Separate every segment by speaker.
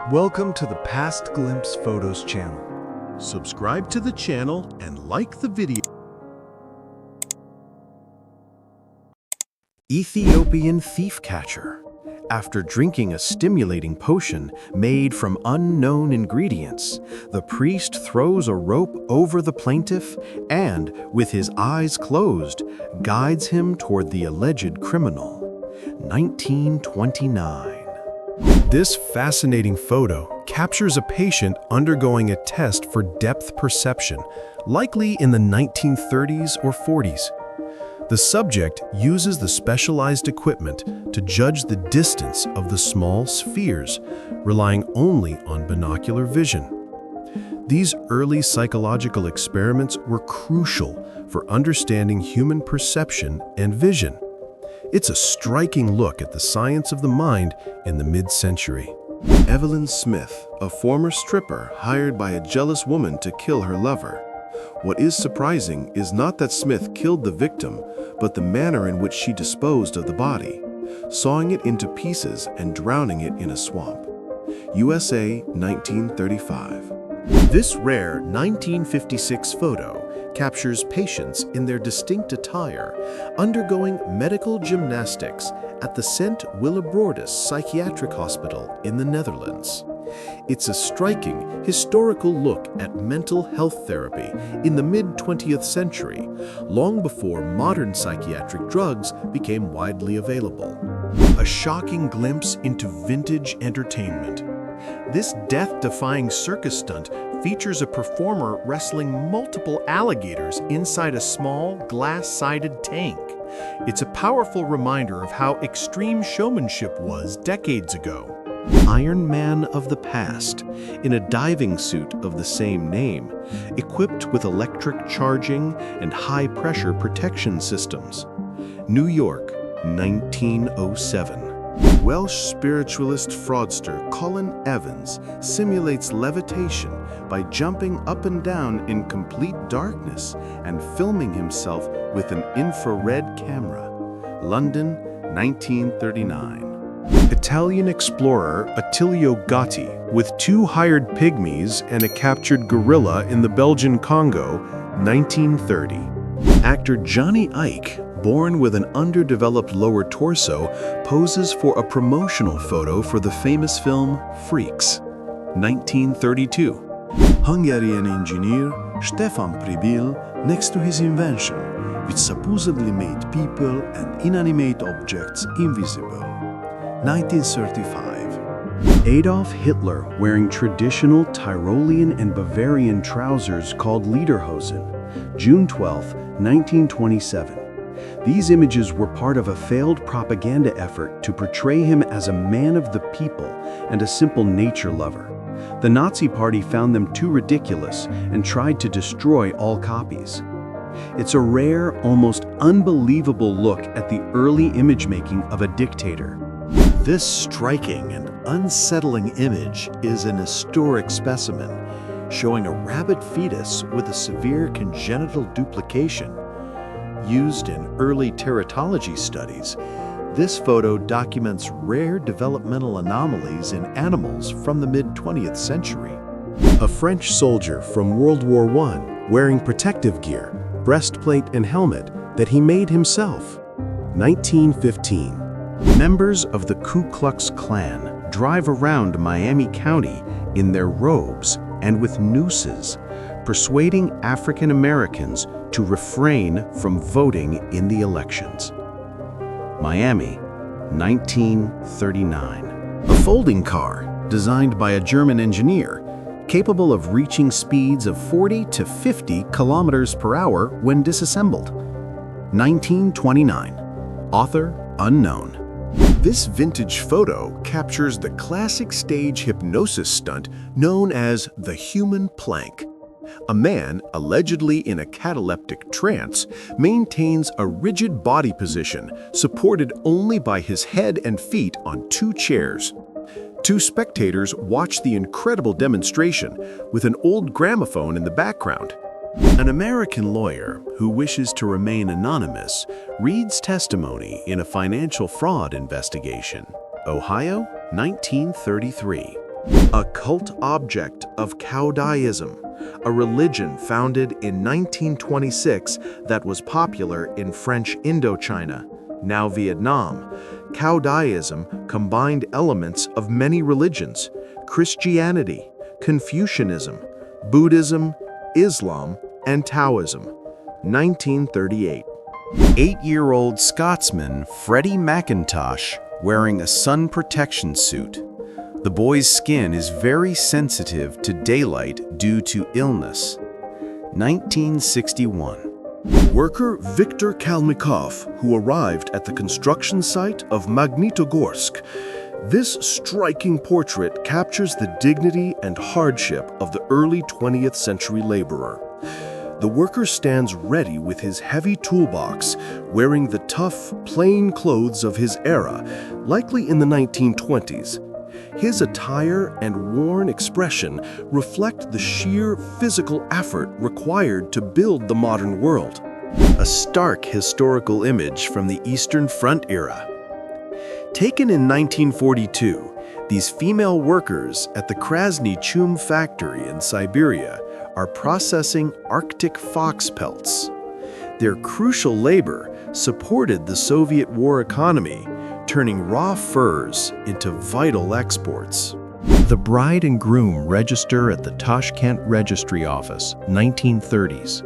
Speaker 1: Welcome to the PastGlimpse Photos channel.
Speaker 2: Subscribe to the channel and like the video.
Speaker 3: Ethiopian thief catcher. After drinking a stimulating potion made from unknown ingredients, the priest throws a rope over the plaintiff and, with his eyes closed, guides him toward the alleged criminal. 1929. This fascinating photo captures a patient undergoing a test for depth perception, likely in the 1930s or 40s. The subject uses the specialized equipment to judge the distance of the small spheres, relying only on binocular vision. These early psychological experiments were crucial for understanding human perception and vision. It's a striking look at the science of the mind in the mid-century.
Speaker 2: Evelyn Smith, a former stripper hired by a jealous woman to kill her lover. What is surprising is not that Smith killed the victim, but the manner in which she disposed of the body, sawing it into pieces and drowning it in a swamp. USA, 1935.
Speaker 3: This rare 1956 photo captures patients in their distinct attire undergoing medical gymnastics at the St. Willebroordus Psychiatric Hospital in the Netherlands. It's a striking, historical look at mental health therapy in the mid-20th century, long before modern psychiatric drugs became widely available. A shocking glimpse into vintage entertainment. This death-defying circus stunt features a performer wrestling multiple alligators inside a small, glass-sided tank. It's a powerful reminder of how extreme showmanship was decades ago. Iron Man of the past, in a diving suit of the same name, equipped with electric charging and high-pressure protection systems. New York, 1907.
Speaker 2: Welsh spiritualist fraudster Colin Evans simulates levitation by jumping up and down in complete darkness and filming himself with an infrared camera. London, 1939.
Speaker 3: Italian explorer Attilio Gatti, with 2 hired pygmies and a captured gorilla in the Belgian Congo, 1930. Actor Johnny Ike, born with an underdeveloped lower torso, poses for a promotional photo for the famous film Freaks, 1932.
Speaker 4: Hungarian engineer Stefan Pribil next to his invention, which supposedly made people and inanimate objects invisible. 1935.
Speaker 3: Adolf Hitler wearing traditional Tyrolean and Bavarian trousers called lederhosen, June 12, 1927. These images were part of a failed propaganda effort to portray him as a man of the people and a simple nature lover. The Nazi Party found them too ridiculous and tried to destroy all copies. It's a rare, almost unbelievable look at the early image-making of a dictator.
Speaker 1: This striking and unsettling image is an historic specimen, showing a rabbit fetus with a severe congenital duplication. Used in early teratology studies, this photo documents rare developmental anomalies in animals from the mid-20th century.
Speaker 3: A French soldier from World War I wearing protective gear, breastplate and helmet that he made himself. 1915. Members of the Ku Klux Klan drive around Miami County in their robes and with nooses, persuading African Americans to refrain from voting in the elections. Miami, 1939. A folding car designed by a German engineer, capable of reaching speeds of 40 to 50 kilometers per hour when disassembled. 1929. Author unknown.
Speaker 2: This vintage photo captures the classic stage hypnosis stunt known as the human plank. A man, allegedly in a cataleptic trance, maintains a rigid body position supported only by his head and feet on 2 chairs. 2 spectators watch the incredible demonstration with an old gramophone in the background.
Speaker 3: An American lawyer who wishes to remain anonymous reads testimony in a financial fraud investigation. Ohio, 1933. A cult object of Caodaism, a religion founded in 1926 that was popular in French Indochina, now Vietnam. Caodaism combined elements of many religions: Christianity, Confucianism, Buddhism, Islam, and Taoism. 1938.
Speaker 2: 8-year-old Scotsman Freddie McIntosh wearing a sun protection suit. The boy's skin is very sensitive to daylight due to illness. 1961.
Speaker 3: Worker Viktor Kalmykov, who arrived at the construction site of Magnitogorsk. This striking portrait captures the dignity and hardship of the early 20th century laborer. The worker stands ready with his heavy toolbox, wearing the tough, plain clothes of his era, likely in the 1920s. His attire and worn expression reflect the sheer physical effort required to build the modern world. A stark historical image from the Eastern Front era. Taken in 1942, these female workers at the Krasny Chum factory in Siberia are processing Arctic fox pelts. Their crucial labor supported the Soviet war economy, turning raw furs into vital exports.
Speaker 5: The bride and groom register at the Tashkent Registry Office, 1930s.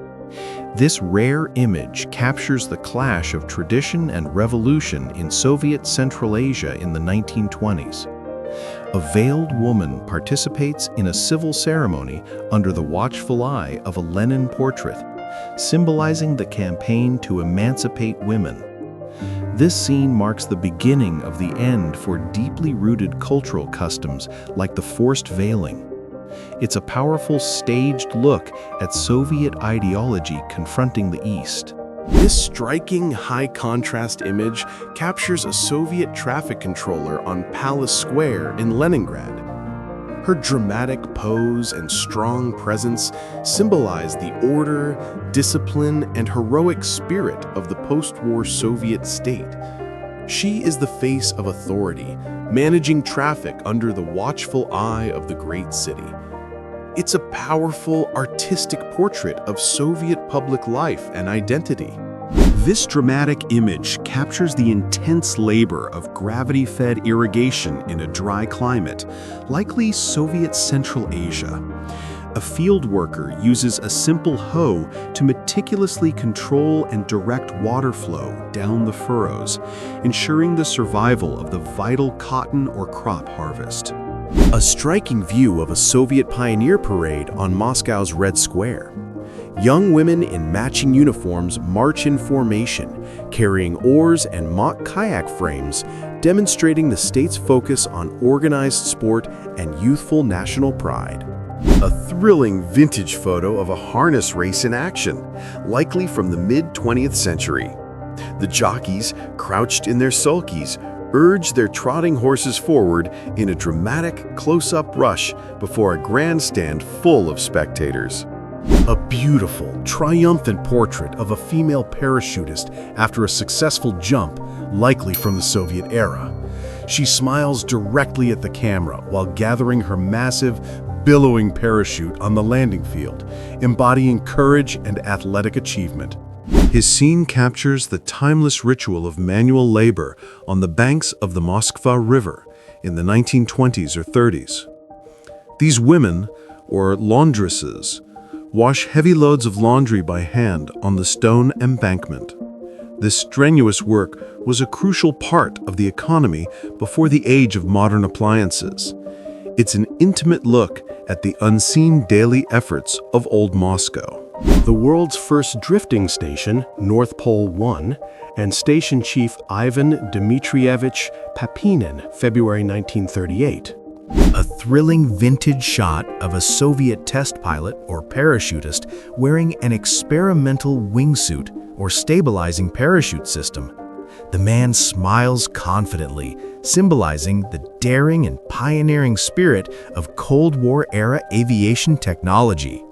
Speaker 5: This rare image captures the clash of tradition and revolution in Soviet Central Asia in the 1920s. A veiled woman participates in a civil ceremony under the watchful eye of a Lenin portrait, symbolizing the campaign to emancipate women. This scene marks the beginning of the end for deeply rooted cultural customs like the forced veiling. It's a powerful staged look at Soviet ideology confronting the East.
Speaker 3: This striking high-contrast image captures a Soviet traffic controller on Palace Square in Leningrad. Her dramatic pose and strong presence symbolize the order, discipline, and heroic spirit of the post-war Soviet state. She is the face of authority, managing traffic under the watchful eye of the great city. It's a powerful, artistic portrait of Soviet public life and identity.
Speaker 1: This dramatic image captures the intense labor of gravity-fed irrigation in a dry climate, likely Soviet Central Asia. A field worker uses a simple hoe to meticulously control and direct water flow down the furrows, ensuring the survival of the vital cotton or crop harvest.
Speaker 3: A striking view of a Soviet pioneer parade on Moscow's Red Square. Young women in matching uniforms march in formation, carrying oars and mock kayak frames, demonstrating the state's focus on organized sport and youthful national pride. A thrilling vintage photo of a harness race in action, likely from the mid-20th century. The jockeys, crouched in their sulkies, urge their trotting horses forward in a dramatic close-up rush before a grandstand full of spectators. A beautiful, triumphant portrait of a female parachutist after a successful jump, likely from the Soviet era. She smiles directly at the camera while gathering her massive, billowing parachute on the landing field, embodying courage and athletic achievement. His scene captures the timeless ritual of manual labor on the banks of the Moskva River in the 1920s or 30s. These women, or laundresses, wash heavy loads of laundry by hand on the stone embankment. This strenuous work was a crucial part of the economy before the age of modern appliances. It's an intimate look at the unseen daily efforts of old Moscow.
Speaker 6: The world's first drifting station, North Pole 1, and Station Chief Ivan Dmitrievich Papinin, February 1938.
Speaker 5: A thrilling vintage shot of a Soviet test pilot or parachutist wearing an experimental wingsuit or stabilizing parachute system. The man smiles confidently, symbolizing the daring and pioneering spirit of Cold War-era aviation technology.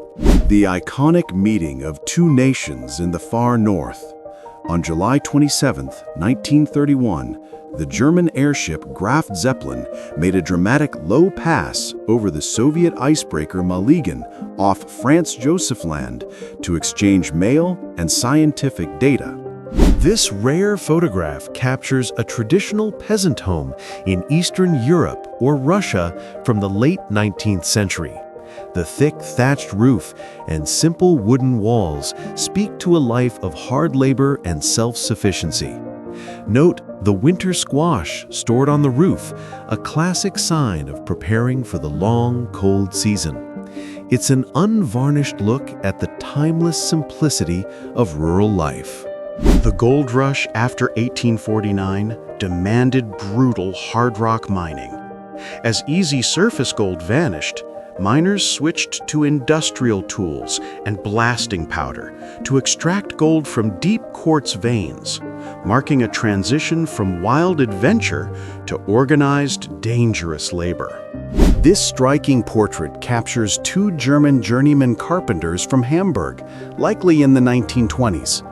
Speaker 1: The iconic meeting of two nations in the far north,
Speaker 4: On July 27, 1931, the German airship Graf Zeppelin made a dramatic low pass over the Soviet icebreaker Maligan off Franz Josef Land to exchange mail and scientific data.
Speaker 3: This rare photograph captures a traditional peasant home in Eastern Europe or Russia from the late 19th century. The thick thatched roof and simple wooden walls speak to a life of hard labor and self-sufficiency. Note the winter squash stored on the roof, a classic sign of preparing for the long, cold season. It's an unvarnished look at the timeless simplicity of rural life.
Speaker 7: The gold rush after 1849 demanded brutal hard rock mining. As easy surface gold vanished, miners switched to industrial tools and blasting powder to extract gold from deep quartz veins, marking a transition from wild adventure to organized, dangerous labor.
Speaker 4: This striking portrait captures two German journeyman carpenters from Hamburg, likely in the 1920s.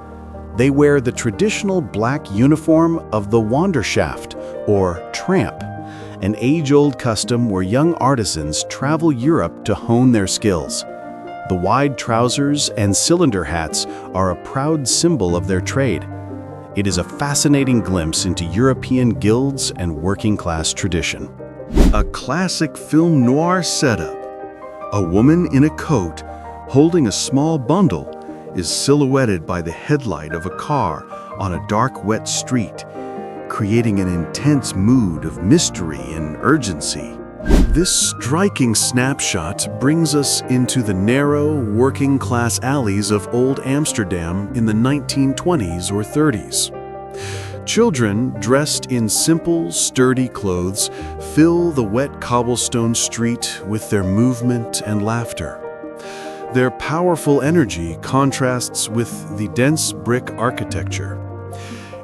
Speaker 4: They wear the traditional black uniform of the Wanderschaft, or tramp, an age-old custom where young artisans travel Europe to hone their skills. The wide trousers and cylinder hats are a proud symbol of their trade. It is a fascinating glimpse into European guilds and working-class tradition.
Speaker 1: A classic film noir setup. A woman in a coat holding a small bundle is silhouetted by the headlight of a car on a dark, wet street, creating an intense mood of mystery and urgency.
Speaker 3: This striking snapshot brings us into the narrow, working-class alleys of Old Amsterdam in the 1920s or 30s. Children dressed in simple, sturdy clothes fill the wet cobblestone street with their movement and laughter. Their powerful energy contrasts with the dense brick architecture.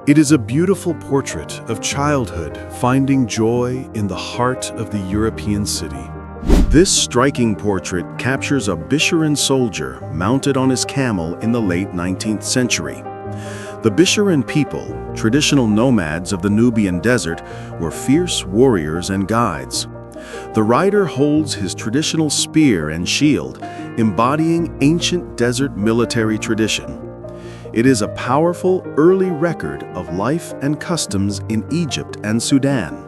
Speaker 3: It is a beautiful portrait of childhood finding joy in the heart of the European city.
Speaker 1: This striking portrait captures a Bisharin soldier mounted on his camel in the late 19th century. The Bisharin people, traditional nomads of the Nubian desert, were fierce warriors and guides. The rider holds his traditional spear and shield, embodying ancient desert military tradition. It is a powerful early record of life and customs in Egypt and Sudan.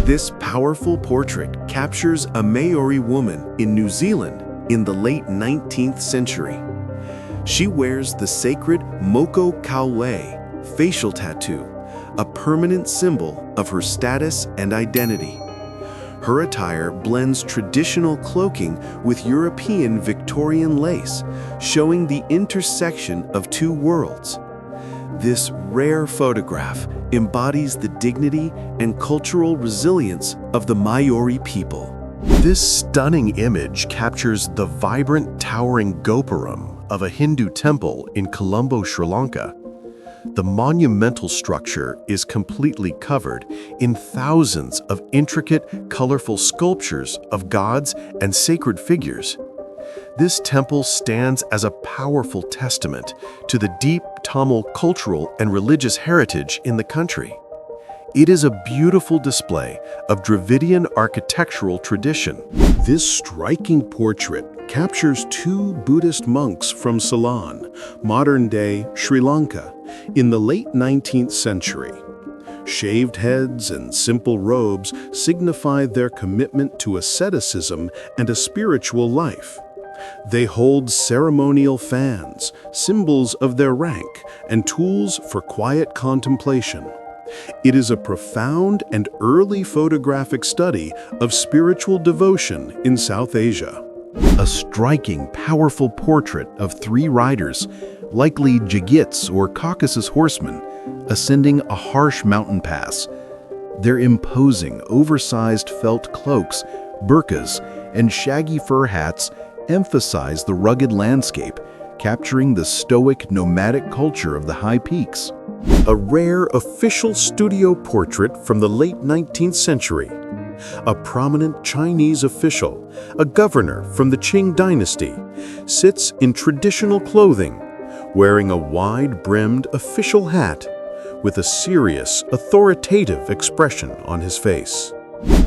Speaker 3: This powerful portrait captures a Maori woman in New Zealand in the late 19th century. She wears the sacred Moko Kaule facial tattoo, a permanent symbol of her status and identity. Her attire blends traditional cloaking with European Victorian lace, showing the intersection of two worlds. This rare photograph embodies the dignity and cultural resilience of the Maori people. This stunning image captures the vibrant towering gopuram of a Hindu temple in Colombo, Sri Lanka. The monumental structure is completely covered in thousands of intricate, colorful sculptures of gods and sacred figures. This temple stands as a powerful testament to the deep Tamil cultural and religious heritage in the country. It is a beautiful display of Dravidian architectural tradition.
Speaker 6: This striking portrait captures two Buddhist monks from Ceylon, modern-day Sri Lanka, in the late 19th century. Shaved heads and simple robes signify their commitment to asceticism and a spiritual life. They hold ceremonial fans, symbols of their rank, and tools for quiet contemplation. It is a profound and early photographic study of spiritual devotion in South Asia.
Speaker 3: A striking, powerful portrait of three riders, likely Jagits or Caucasus horsemen, ascending a harsh mountain pass. Their imposing, oversized felt cloaks, burqas, and shaggy fur hats emphasize the rugged landscape, capturing the stoic, nomadic culture of the high peaks.
Speaker 6: A rare official studio portrait from the late 19th century. A prominent Chinese official, a governor from the Qing dynasty, sits in traditional clothing, wearing a wide-brimmed official hat with a serious, authoritative expression on his face.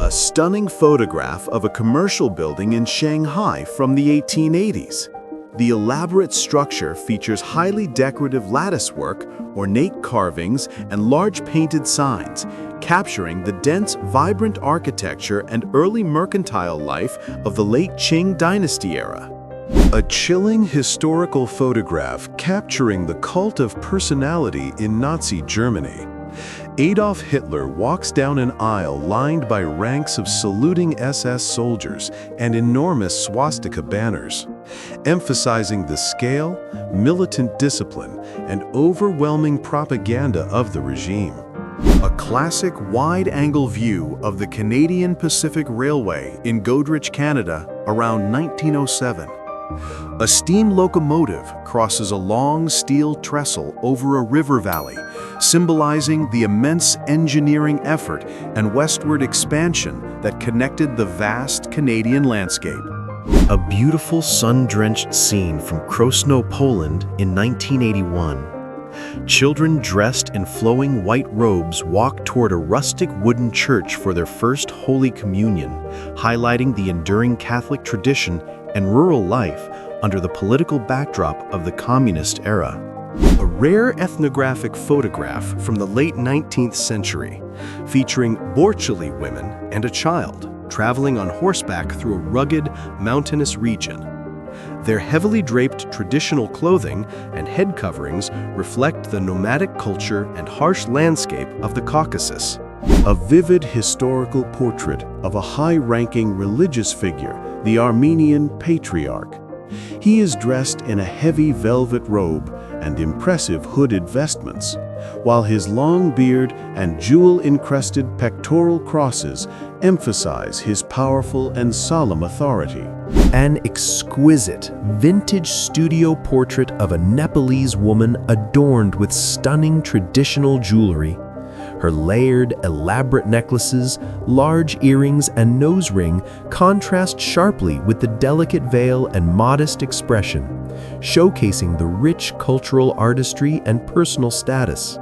Speaker 3: A stunning photograph of a commercial building in Shanghai from the 1880s. The elaborate structure features highly decorative latticework, ornate carvings, and large painted signs, capturing the dense, vibrant architecture and early mercantile life of the late Qing dynasty era.
Speaker 6: A chilling historical photograph capturing the cult of personality in Nazi Germany. Adolf Hitler walks down an aisle lined by ranks of saluting SS soldiers and enormous swastika banners, emphasizing the scale, militant discipline, and overwhelming propaganda of the regime.
Speaker 3: A classic wide-angle view of the Canadian Pacific Railway in Goderich, Canada, around 1907. A steam locomotive crosses a long steel trestle over a river valley, symbolizing the immense engineering effort and westward expansion that connected the vast Canadian landscape.
Speaker 1: A beautiful sun-drenched scene from Krosno, Poland in 1981. Children dressed in flowing white robes walk toward a rustic wooden church for their first Holy Communion, highlighting the enduring Catholic tradition and rural life under the political backdrop of the communist era. A rare ethnographic photograph from the late 19th century, featuring Borchali women and a child traveling on horseback through a rugged, mountainous region. Their heavily draped traditional clothing and head coverings reflect the nomadic culture and harsh landscape of the Caucasus.
Speaker 6: A vivid historical portrait of a high-ranking religious figure, the Armenian Patriarch. He is dressed in a heavy velvet robe and impressive hooded vestments, while his long beard and jewel-encrusted pectoral crosses emphasize his powerful and solemn authority.
Speaker 8: An exquisite, vintage studio portrait of a Nepalese woman adorned with stunning traditional jewelry. Her layered, elaborate necklaces, large earrings, and nose ring contrast sharply with the delicate veil and modest expression, showcasing the rich cultural artistry and personal status.